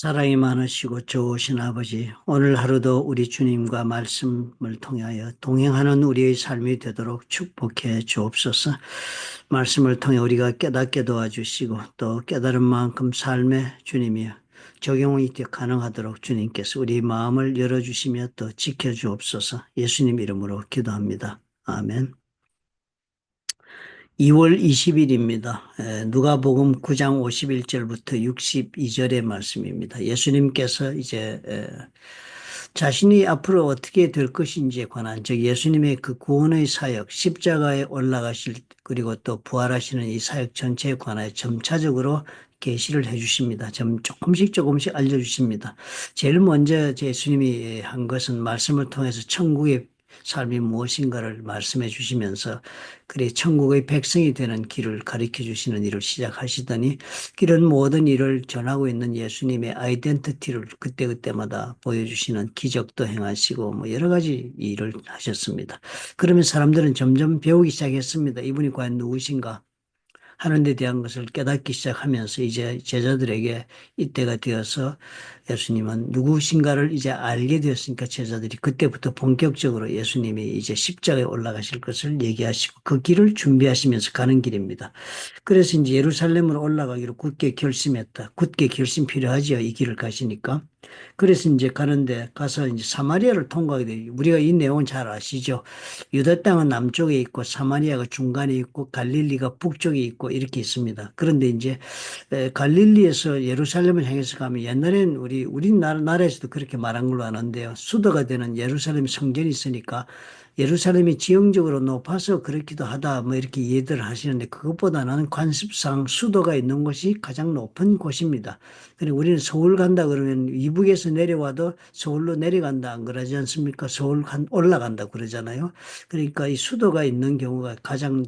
사랑이 많으시고 좋으신 아버지, 오늘 하루도 우리 주님과 말씀을 통하여 동행하는 우리의 삶이 되도록 축복해 주옵소서. 말씀을 통해 우리가 깨닫게 도와주시고 또 깨달은 만큼 삶에 주님이 적용이 가능하도록 주님께서 우리 마음을 열어주시며 또 지켜주옵소서. 예수님 이름으로 기도합니다. 아멘. 2월 20일입니다. 누가복음 9장 51절부터 62절의 말씀입니다. 예수님께서 이제 자신이 앞으로 어떻게 될 것인지에 관한, 즉 예수님의 그 구원의 사역, 십자가에 올라가실 그리고 또 부활하시는 이 사역 전체에 관하여 점차적으로 계시를 해 주십니다. 조금씩 알려주십니다. 제일 먼저 예수님이 한 것은 말씀을 통해서 천국의 삶이 무엇인가를 말씀해 주시면서 그래 천국의 백성이 되는 길을 가르쳐 주시는 일을 시작하시더니 이런 모든 일을 전하고 있는 예수님의 아이덴티티를 그때그때마다 보여주시는 기적도 행하시고 뭐 여러 가지 일을 하셨습니다. 그러면 사람들은 점점 배우기 시작했습니다. 이분이 과연 누구신가? 하는 데 대한 것을 깨닫기 시작하면서 이제 제자들에게 이때가 되어서 예수님은 누구신가를 이제 알게 되었으니까 제자들이 그때부터 본격적으로 예수님이 이제 십자가에 올라가실 것을 얘기하시고 그 길을 준비하시면서 가는 길입니다. 그래서 이제 예루살렘으로 올라가기로 굳게 결심했다. 굳게 결심 필요하지요. 이 길을 가시니까. 그래서 이제 가는데 가서 이제 사마리아를 통과하게 돼요. 우리가 이 내용은 잘 아시죠. 유다 땅은 남쪽에 있고 사마리아가 중간에 있고 갈릴리가 북쪽에 있고 이렇게 있습니다. 그런데 이제 갈릴리에서 예루살렘을 향해서 가면 옛날엔 우리나라에서도 그렇게 말한 걸로 아는데요. 수도가 되는 예루살렘 성전이 있으니까 예루살렘이 지형적으로 높아서 그렇기도 하다 뭐 이렇게 이해들을 하시는데 그것보다는 관습상 수도가 있는 곳이 가장 높은 곳입니다. 그리고 우리는 서울 간다 그러면 이북에서 내려와도 서울로 내려간다 안 그러지 않습니까? 서울 올라간다 그러잖아요. 그러니까 이 수도가 있는 경우가 가장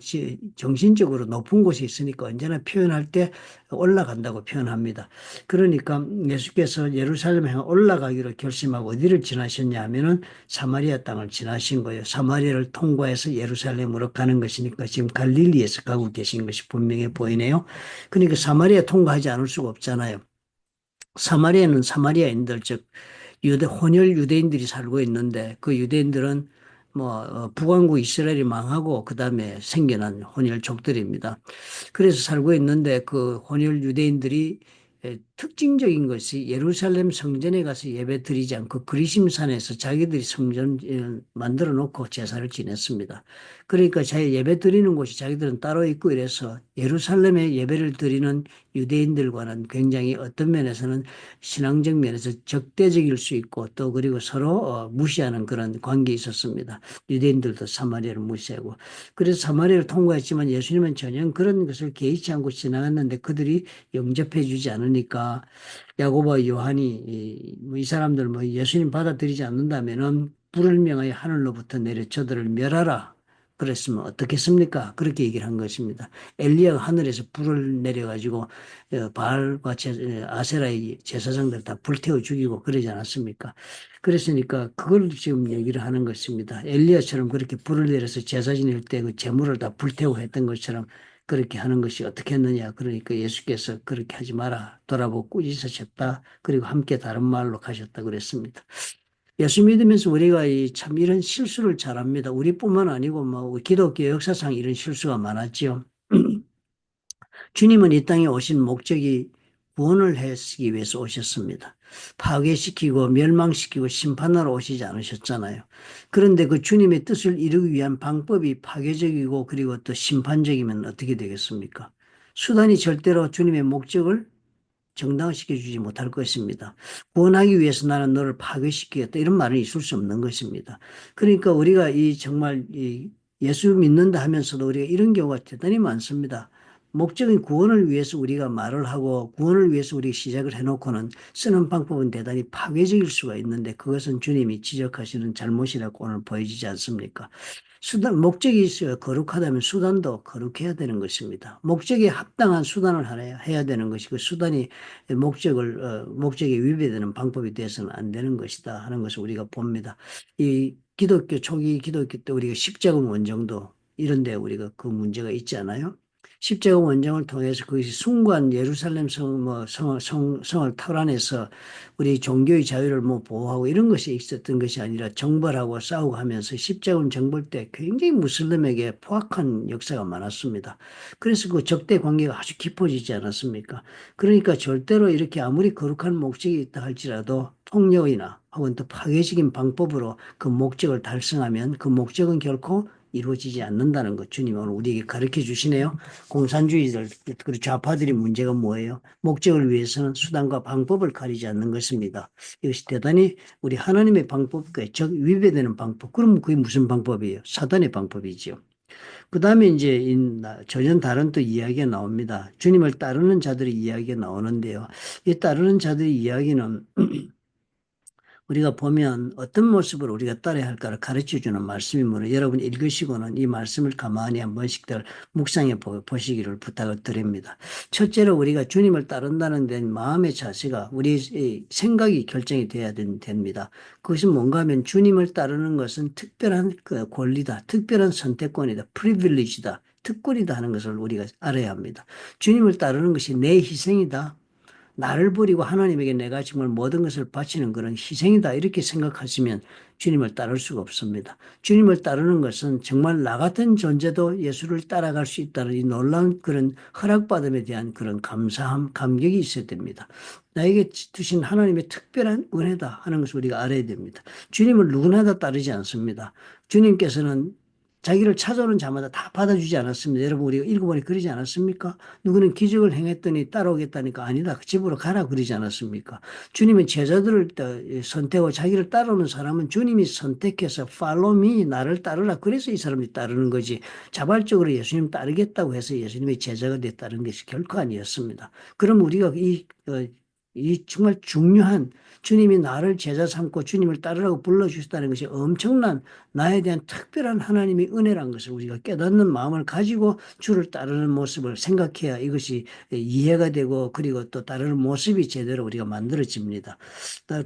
정신적으로 높은 곳이 있으니까 언제나 표현할 때 올라간다고 표현합니다. 그러니까 예수께서 예루살렘에 올라가기로 결심하고 어디를 지나셨냐 하면은 사마리아 땅을 지나신 거예요. 사마리아를 통과해서 예루살렘으로 가는 것이니까 지금 갈릴리에서 가고 계신 것이 분명해 보이네요. 그러니까 사마리아 통과하지 않을 수가 없잖아요. 사마리아는 사마리아인들, 즉 혼혈 유대인들이 살고 있는데 그 유대인들은 뭐 북왕국 이스라엘이 망하고 그다음에 생겨난 혼혈족들입니다. 그래서 살고 있는데 그 혼혈 유대인들이 특징적인 것이 예루살렘 성전에 가서 예배 드리지 않고 그리심산에서 자기들이 성전 만들어 놓고 제사를 지냈습니다. 그러니까 예배 드리는 곳이 자기들은 따로 있고 이래서 예루살렘에 예배를 드리는 유대인들과는 굉장히 어떤 면에서는 신앙적 면에서 적대적일 수 있고 또 그리고 서로 무시하는 그런 관계에 있었습니다. 유대인들도 사마리아를 무시하고 그래서 사마리아를 통과했지만 예수님은 전혀 그런 것을 개의치 않고 지나갔는데 그들이 영접해 주지 않으니까 야고보와 요한이 이 사람들 뭐 예수님 받아들이지 않는다면은 불을 명하여 하늘로부터 내려 저들을 멸하라. 그랬으면 어떻겠습니까? 그렇게 얘기를 한 것입니다. 엘리야가 하늘에서 불을 내려가지고 바알과 아세라의 제사장들 다 불태워 죽이고 그러지 않았습니까? 그랬으니까 그걸 지금 얘기를 하는 것입니다. 엘리야처럼 그렇게 불을 내려서 제사 지낼 때 그 제물을 다 불태우고 했던 것처럼 그렇게 하는 것이 어떻게 했느냐. 그러니까 예수께서 그렇게 하지 마라. 돌아보고 꾸짖으셨다. 그리고 함께 다른 마을로 가셨다 그랬습니다. 예수 믿으면서 우리가 참 이런 실수를 잘합니다. 우리뿐만 아니고 뭐 기독교 역사상 이런 실수가 많았지요. 주님은 이 땅에 오신 목적이 구원을 하시기 위해서 오셨습니다. 파괴시키고 멸망시키고 심판하러 오시지 않으셨잖아요. 그런데 그 주님의 뜻을 이루기 위한 방법이 파괴적이고 그리고 또 심판적이면 어떻게 되겠습니까? 수단이 절대로 주님의 목적을 정당화시켜 주지 못할 것입니다. 구원하기 위해서 나는 너를 파괴시키겠다. 이런 말은 있을 수 없는 것입니다. 그러니까 우리가 정말 예수 믿는다 하면서도 우리가 이런 경우가 대단히 많습니다. 목적인 구원을 위해서 우리가 말을 하고 구원을 위해서 우리가 시작을 해놓고는 쓰는 방법은 대단히 파괴적일 수가 있는데 그것은 주님이 지적하시는 잘못이라고 오늘 보여지지 않습니까? 목적이 있어요. 거룩하다면 수단도 거룩해야 되는 것입니다. 목적에 합당한 수단을 해야 되는 것이고 수단이 목적에 위배되는 방법이 돼서는 안 되는 것이다 하는 것을 우리가 봅니다. 이 초기 기독교 때 우리가 십자군 원정도 이런 데 우리가 그 문제가 있지 않아요? 십자가 원정을 통해서 그것이 숭고한 예루살렘 성을 탈환해서 우리 종교의 자유를 뭐 보호하고 이런 것이 있었던 것이 아니라 정벌하고 싸우고 하면서 십자군 정벌 때 굉장히 무슬림에게 포악한 역사가 많았습니다. 그래서 그 적대 관계가 아주 깊어지지 않았습니까? 그러니까 절대로 이렇게 아무리 거룩한 목적이 있다 할지라도 폭력이나 혹은 또 파괴적인 방법으로 그 목적을 달성하면 그 목적은 결코 이루어지지 않는다는 것 주님 오늘 우리에게 가르쳐 주시네요. 공산주의들 그리고 좌파들이 문제가 뭐예요? 목적을 위해서는 수단과 방법을 가리지 않는 것입니다. 이것이 대단히 우리 하나님의 방법과 위배되는 방법. 그럼 그게 무슨 방법이에요? 사단의 방법이지요. 그 다음에 이제 전혀 다른 또 이야기가 나옵니다. 주님을 따르는 자들의 이야기가 나오는데요. 이 따르는 자들의 이야기는 우리가 보면 어떤 모습을 우리가 따라야 할까를 가르쳐 주는 말씀이므로 여러분 읽으시고는 이 말씀을 가만히 한 번씩들 묵상해 보시기를 부탁을 드립니다. 첫째로 우리가 주님을 따른다는 데 마음의 자세가 우리 생각이 결정이 돼야 됩니다. 그것은 뭔가 하면 주님을 따르는 것은 특별한 그 권리다. 특별한 선택권이다. 프리빌리지다. 특권이다 하는 것을 우리가 알아야 합니다. 주님을 따르는 것이 내 희생이다. 나를 버리고 하나님에게 내가 정말 모든 것을 바치는 그런 희생이다. 이렇게 생각하시면 주님을 따를 수가 없습니다. 주님을 따르는 것은 정말 나 같은 존재도 예수를 따라갈 수 있다는 이 놀라운 그런 허락받음에 대한 그런 감사함, 감격이 있어야 됩니다. 나에게 주신 하나님의 특별한 은혜다 하는 것을 우리가 알아야 됩니다. 주님을 누구나 다 따르지 않습니다. 주님께서는 자기를 찾아오는 자마다 다 받아주지 않았습니다. 여러분 우리가 읽어보니 그러지 않았습니까? 누구는 기적을 행했더니 따라오겠다니까 아니다. 집으로 가라 그러지 않았습니까? 주님은 제자들을 선택하고 자기를 따르는 사람은 주님이 선택해서 follow me 나를 따르라. 그래서 이 사람들이 따르는 거지. 자발적으로 예수님 따르겠다고 해서 예수님의 제자가 됐다는 것이 결코 아니었습니다. 그럼 우리가 이 정말 중요한 주님이 나를 제자 삼고 주님을 따르라고 불러주셨다는 것이 엄청난 나에 대한 특별한 하나님의 은혜란 것을 우리가 깨닫는 마음을 가지고 주를 따르는 모습을 생각해야 이것이 이해가 되고 그리고 또 따르는 모습이 제대로 우리가 만들어집니다.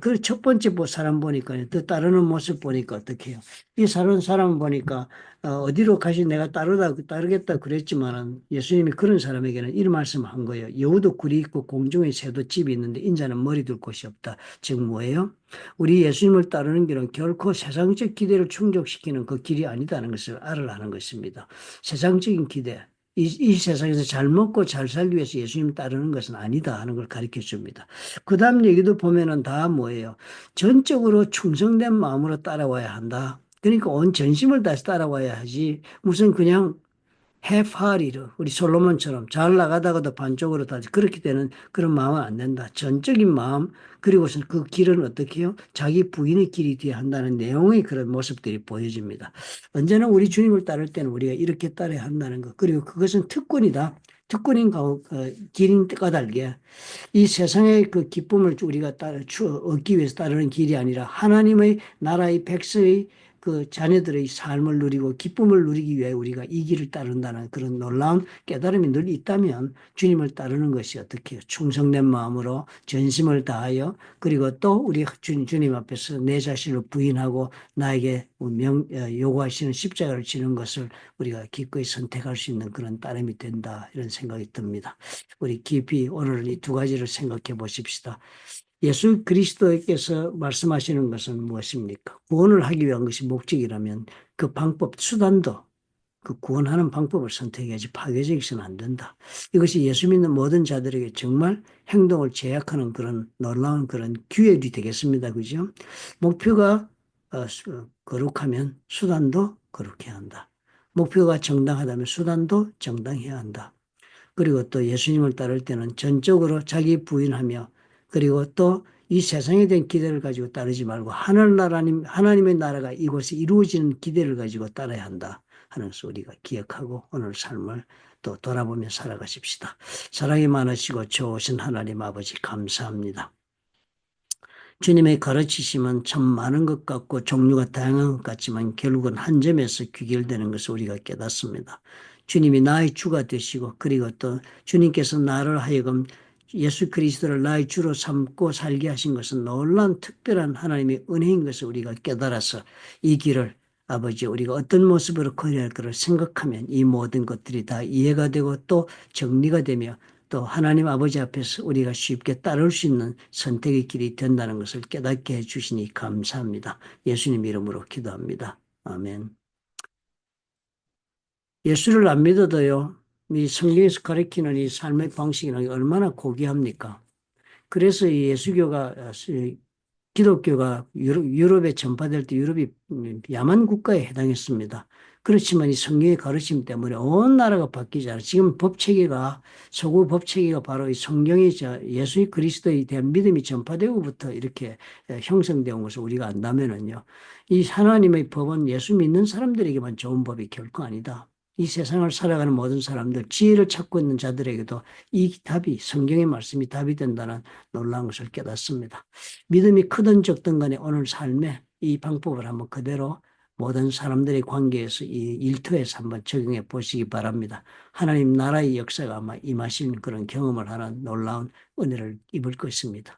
그 첫 번째 사람 보니까 또 따르는 모습 보니까 어떻게 해요? 이 사람 보니까 어디로 가시 내가 따르겠다 그랬지만은 예수님이 그런 사람에게는 이런 말씀을 한 거예요. 여우도 굴이 있고 공중에 새도 집이 있는데 인자는 머리 둘 곳이 없다. 즉 뭐예요? 우리 예수님을 따르는 길은 결코 세상적 기대를 충족시키는 그 길이 아니다는 것을 알으라는 것입니다. 세상적인 기대, 이 세상에서 잘 먹고 잘 살기 위해서 예수님 따르는 것은 아니다 하는 걸 가르쳐 줍니다. 그 다음 얘기도 보면은 다 뭐예요? 전적으로 충성된 마음으로 따라와야 한다. 그러니까 온 전심을 다해서 따라와야 하지. 무슨 그냥 해파리로 우리 솔로몬처럼 잘 나가다가도 반쪽으로 다 그렇게 되는 그런 마음은 안 된다. 전적인 마음 그리고서 그 길은 어떻게 해요? 자기 부인의 길이 되어야 한다는 내용의 그런 모습들이 보여집니다. 언제나 우리 주님을 따를 때는 우리가 이렇게 따라야 한다는 것 그리고 그것은 특권이다. 특권인 길인 까닭에 이 세상의 그 기쁨을 우리가 얻기 위해서 따르는 길이 아니라 하나님의 나라의 백성의 그 자녀들의 삶을 누리고 기쁨을 누리기 위해 우리가 이 길을 따른다는 그런 놀라운 깨달음이 늘 있다면 주님을 따르는 것이 어떻게 해요? 충성된 마음으로 전심을 다하여 그리고 또 우리 주님 앞에서 내 자신을 부인하고 나에게 요구하시는 십자가를 지는 것을 우리가 기꺼이 선택할 수 있는 그런 따름이 된다 이런 생각이 듭니다. 우리 깊이 오늘은 이 두 가지를 생각해 보십시다. 예수 그리스도께서 말씀하시는 것은 무엇입니까? 구원을 하기 위한 것이 목적이라면 그 방법, 수단도 그 구원하는 방법을 선택해야지 파괴적이서는 안 된다. 이것이 예수 믿는 모든 자들에게 정말 행동을 제약하는 그런 놀라운 그런 기회이 되겠습니다. 그죠? 목표가 거룩하면 수단도 거룩해야 한다. 목표가 정당하다면 수단도 정당해야 한다. 그리고 또 예수님을 따를 때는 전적으로 자기 부인하며 그리고 또 이 세상에 대한 기대를 가지고 따르지 말고 하나님의 나라가 이곳에 이루어지는 기대를 가지고 따라야 한다 하는 것을 우리가 기억하고 오늘 삶을 또 돌아보며 살아가십시다. 사랑이 많으시고 좋으신 하나님 아버지 감사합니다. 주님의 가르치심은 참 많은 것 같고 종류가 다양한 것 같지만 결국은 한 점에서 귀결되는 것을 우리가 깨닫습니다. 주님이 나의 주가 되시고 그리고 또 주님께서 나를 하여금 예수 그리스도를 나의 주로 삼고 살게 하신 것은 놀라운 특별한 하나님의 은혜인 것을 우리가 깨달아서 이 길을 아버지 우리가 어떤 모습으로 커리할 것을 생각하면 이 모든 것들이 다 이해가 되고 또 정리가 되며 또 하나님 아버지 앞에서 우리가 쉽게 따를 수 있는 선택의 길이 된다는 것을 깨닫게 해주시니 감사합니다. 예수님 이름으로 기도합니다. 아멘. 예수를 안 믿어도요, 이 성경에서 가리키는 이 삶의 방식이라는 게 얼마나 고귀합니까? 그래서 이 예수교가, 기독교가 유럽에 전파될 때 유럽이 야만 국가에 해당했습니다. 그렇지만 이 성경의 가르침 때문에 온 나라가 바뀌지 않아요. 지금 법체계가, 서구 법체계가 바로 이 성경의 예수 그리스도에 대한 믿음이 전파되고부터 이렇게 형성되어 온 것을 우리가 안다면은요. 이 하나님의 법은 예수 믿는 사람들에게만 좋은 법이 결코 아니다. 이 세상을 살아가는 모든 사람들, 지혜를 찾고 있는 자들에게도 이 답이, 성경의 말씀이 답이 된다는 놀라운 것을 깨닫습니다. 믿음이 크든 적든 간에 오늘 삶에 이 방법을 한번 그대로 모든 사람들의 관계에서 이 일터에서 한번 적용해 보시기 바랍니다. 하나님 나라의 역사가 아마 임하신 그런 경험을 하는 놀라운 은혜를 입을 것입니다.